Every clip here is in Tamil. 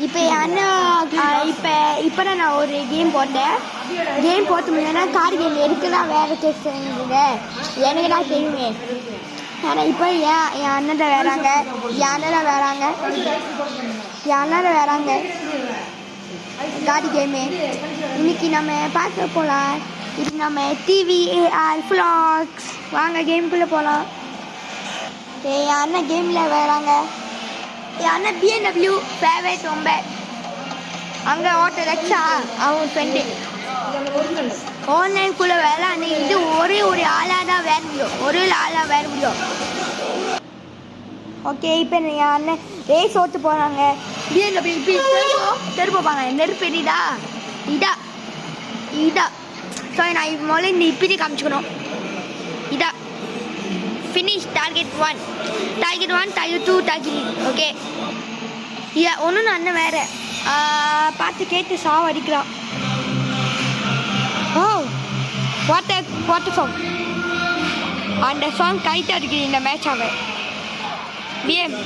இப்போ இப்போ தான் நான் ஒரு கேம் போட்டேன். கேம் போட்டு முடியலன்னா கார்டு கேம் எதுக்குலாம் வேறு கேட்குறீங்க எனக்கு தான் தெரியுமே. ஆனால் இப்போ என் அண்ணன் வராங்க கார்டு கேமு இன்னைக்கு நம்ம பார்க்க போகலாம். இது நம்ம டிவிஏஆர் vlogs. வாங்க கேமுக்குள்ளே போகலாம். என் அண்ணன் கேமில் வராங்க. என் அண்ணன் BMW ஃபேவரட் ரொம்ப. அங்கே ஓட்ட லட்சா அவன் ஃப்ரெண்டு ஆன்லைனுக்குள்ளே வேலை அன்னைக்கு ஒரே ஒரு ஆளாக தான் வேற முடியும். ஓகே இப்போ என் அண்ணன் ரேஸ் ஓட்டு போகிறாங்க. BMW இப்படி தெருப்பாங்க. நெருப்பு இதா ஸோ நான் முதல்ல இந்த இப்படி காமிச்சுக்கணும். இதா finish target 1 target 2 target. Okay இதை ஒன்று அண்ணன் வேறு பார்த்து கேட்டு சாவடிக்கிறான். ஓ வாட்டர் சாங். அந்த சாங் கைட்டாக இருக்குது இந்த மேட்ச். அவன் பிஎம்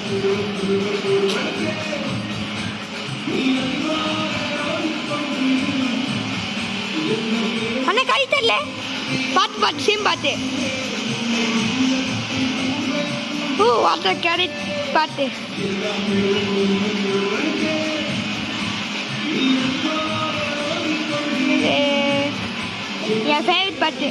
அண்ணா கை தரல. பார்த்து சேம் பார்த்து. ஓ வாட்டர் கேரட் பார்த்து. என் ஃபேவரட் பார்த்து.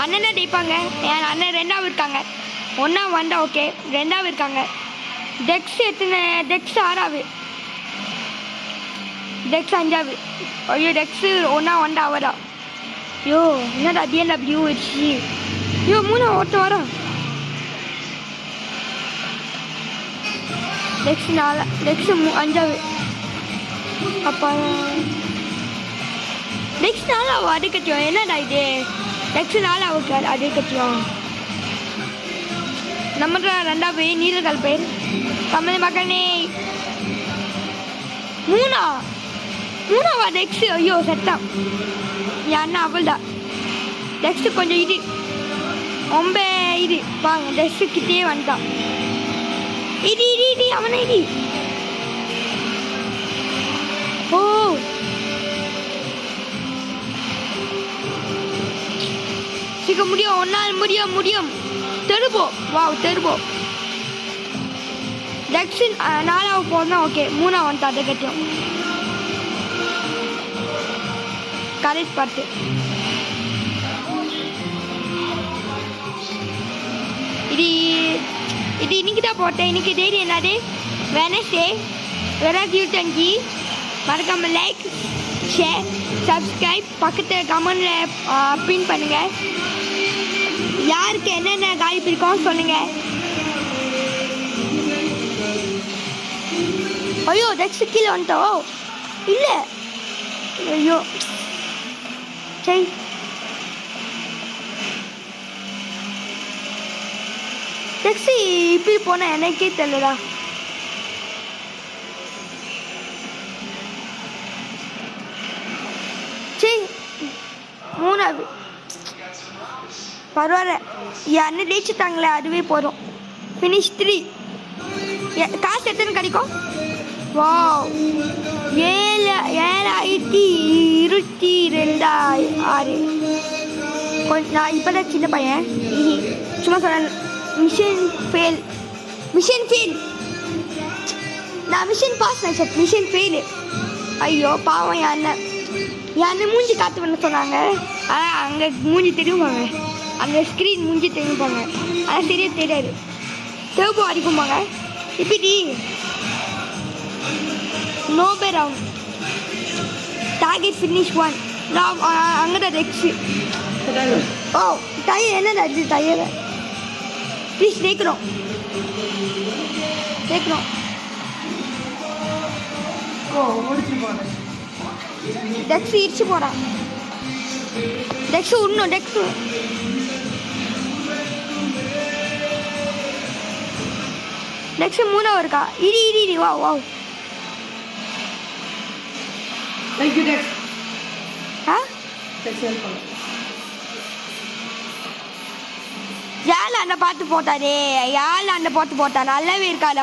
அண்ணனா ஜெயிப்பாங்க. என் அண்ணன் 2வது இருக்காங்க. 1 வந்தா ஓகே 2வது இருக்காங்க. டெக்ஸ் 6வது. டெக்ஸ் 5வது. ஐயோ டெக்ஸ் 1 வந்தா அவரா. ஐயோ என்னடா BMW வச்சு. ஐயோ 3 ஓட்ட வரா. டெக்ஸ் 5வது. அப்பா டெக்ஸ் 4வது அடுக்கட்டியும். என்னடா இது டெக்ஸ் 4வது அடுக்கட்டியும். நம்ம 2வது நீலகல் பேர் தமிழ் மகனே. 3வது டெக்ஸ். ஐயோ செத்தான் என் அண்ணா. அவள் தான் டெக்ஸ்ட் கொஞ்சம் ரொம்ப வாங்க டெக்ஸ்ட்கிட்டே வந்துட்டான். அவனை ஓ சீக்கிரம் முடியும். ஒன்னால் முடியும். தெருபோ டெக்ஸ் 4வது போனா ஓகே 3வது வந்து அதை கட்டியும். கரெக்ட் பார்த்து. இது இன்னைக்கு தான் போட்டேன். இன்னைக்கு டேட் என்னது வெனஸ்டே. வெராக்யூட்டங்கி மறக்காம லைக் ஷேர் சப்ஸ்கிரைப் பக்கத்தில் கமெண்டில் பின் பண்ணுங்க. யாருக்கு என்னென்ன காய் பிடிக்கும் சொல்லுங்க. ஐயோ டெக்ஸ்ட் கீழே வந்துட்டோ இல்லை. ஐயோ சரி டெக்ஸி இப்படி போன எனக்கே தெரியலடா. சரி 3வது பரவாயில்ல. என் அண்ணன் ஜெயிச்சுட்டாங்களே அதுவே போதும். ஃபினிஷ் 3. காசு எத்தனை கிடைக்கும்? வா 7,22,600. கொஞ்சம் நான் இப்போ தான் சின்ன பையன் சும்மா சொன்னேன். Mission fail. நான் மிஷன் பாஸ் நினச்சேன். Mission fail. ஐயோ பாவம் என் அண்ணன் மூஞ்சி காத்து பண்ண சொன்னாங்க. ஆனால் அங்கே மூஞ்சி தெரியுமாங்க. அந்த ஸ்க்ரீன் மூஞ்சி தெரியுமாங்க. ஆனால் சரியாக தெரியாது. தேவப்போ அடிக்குமாங்க. இப்படி நோபே ரவுண்ட் டார்கெட் ஃபினிஷ் 1. நான் அங்கே தான் ரெக்ஸு. ஓ டயர் என்னடா இது டயரை ப்ளீஸ் கேட்குறோம். டெக்ஸ் இடிச்சு போகிறான். டெக்ஸ் விடணும். டெக்ஸ் 3வது இருக்கா. இடி வா Thank you, Dex. Huh? Dex, help. யாழ் அந்த பார்த்து போட்டாரே யாழ் அந்த பார்த்து போட்டா நல்லாவே இருக்காது.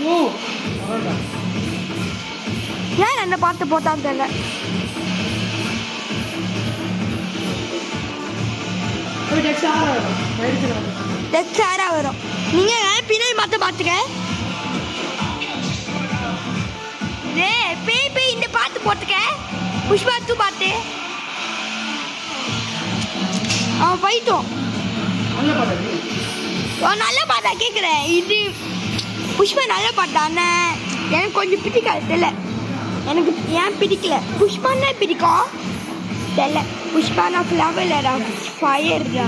ஓ வரடா. ஏன் அந்த பார்த்து போட்டான்னு தெரியல. ஒரு டெக்ஸ் ஆரா வரும். Right side. டெக்ஸ் ஆரா வரும். நீங்க பின்னாடி மாத்த பாத்துக்க. டேய் பேய் இந்த பார்த்து போட்டுக்க. புஷ்பா தூ பாத்து. அவன் போயிட்டோம். நல்ல பாட்டு. நல்ல பாட்டா கேட்குறேன். இது புஷ்பா நல்ல பாட்டா அண்ணன். எனக்கு கொஞ்சம் பிடிக்காது தெரியல. எனக்கு ஏன் பிடிக்கல. புஷ்பான்னா பிடிக்கும் தெரியல. புஷ்பானா ஃப்ளவர்லடா ஃபயர்டா.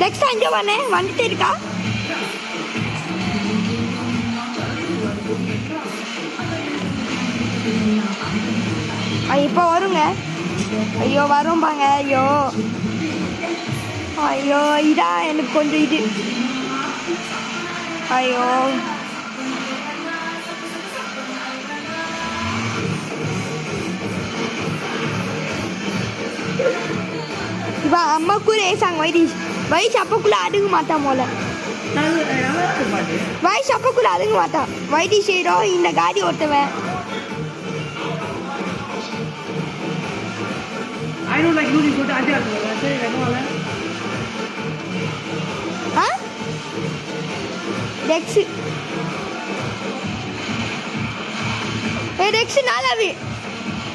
நெக்ஸ்ட் அங்கே வானே வந்துட்டு இருக்கா. இப்போ வருங்க. ஐயோ வரும்பாங்க. ஐயோ ஐயோ இதா எனக்கு கொஞ்சம் இது. ஐயோ இப்போ அம்மாக்கும் ரேசாங்க வயசு அப்பக்குள்ள அடுங்க மாட்டா போல. வயசு அப்பக்குள்ள அடுங்க மாட்டா. வைடி செய்கிறோம் இந்த காடி ஓட்டுவேன். I don't like losing good idea. I say I know that. Huh? Dex. Hey Dex நாளாவே.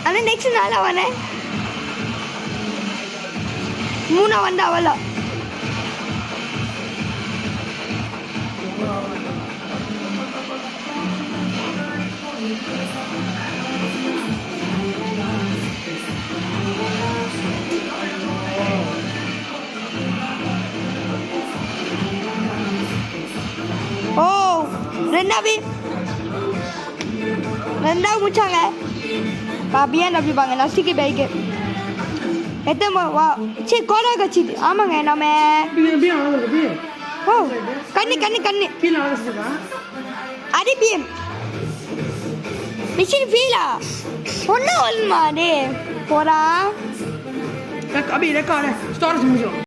அண்ணா நெக்ஸ்ட் நாளா வானே. மூணா வந்தா அவளா. ஓ ரெண்டாவது முடிச்சாங்க. பிஎன்டபிள்யூ பாங்க நசிக்கு பைக்கு எத்தனை வா சரி கோடா கட்சி. ஆமாங்க நம்ம ஓ கண்ணு அது பிஎம் மிஷின் ஃபீலா ஒன்றும் ஒன்றுமா டே போகிறா. Abhi, record. Start